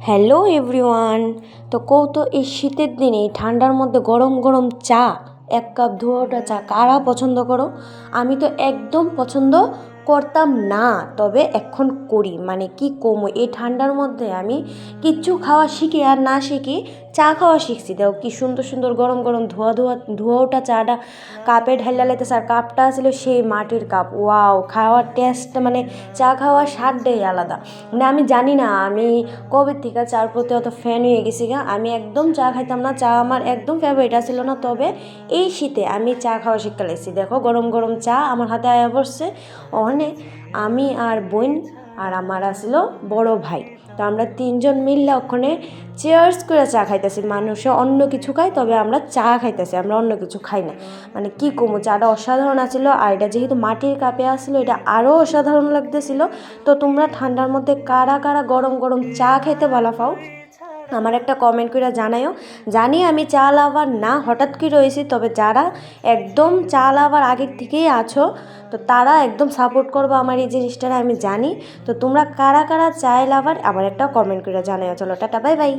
Hello everyone. তো Couto এই শীতের দিনে ঠান্ডার মধ্যে গরম গরম চা, এক কাপ ধোয়াটা চা কারা পছন্দ করো? আমি তো একদম পছন্দ করতাম না, তবে এখন করি। মানে কি কমো, এই ঠান্ডার মধ্যে আমি কিচ্ছু খাওয়া শিখি আর না শিখি চা খাওয়া শিখছি। দেখো কি সুন্দর সুন্দর গরম গরম ধোয়া ওঠা চাটা কাপে ঢাইলা লাইতেছে, আর কাপটা ছিল সেই মাটির কাপ। ওয়াও, খাওয়ার টেস্ট মানে চা খাওয়ার স্বাদটাই আলাদা। মানে আমি জানি না আমি কবে থেকে চার প্রতি অত ফ্যান হয়ে গেছি গা। আমি একদম চা খাইতাম না, চা আমার একদম ফেভারিট ছিল না, তবে এই শীতে আমি চা খাওয়া শিক্ষা লাইছি। দেখো গরম গরম চা আমার হাতে আয়া পড়ছে। ওখানে আমি আর বোন আর আমার আসিল বড় ভাই, তো আমরা তিনজন মিললে ওখানে চেয়ার্স করে চা খাইতেছি। মানুষে অন্য কিছু খায়, তবে আমরা চা খাইতেছি, আমরা অন্য কিছু খাই না। মানে কি কমু, চাটা অসাধারণ আছিল, আর এটা যেহেতু মাটির কাপে আসছিল এটা আরও অসাধারণ লাগতেছিল। তো তোমরা ঠান্ডার মধ্যে কারা কারা গরম গরম চা খাইতে ভালো পাও আমার একটা কমেন্ট করে জানাইও। জানি আমি চা লাভার না, হঠাৎ কি রয়েছি, তবে যারা একদম চা লাভার আগের থেকেই আছো তো তারা একদম সাপোর্ট করবো আমার এই জিনিসটা আমি জানি। তো তোমরা কারা কারা চা লাভার আবার একটা কমেন্ট করে জানাইও। চলো টাটা, বাই বাই।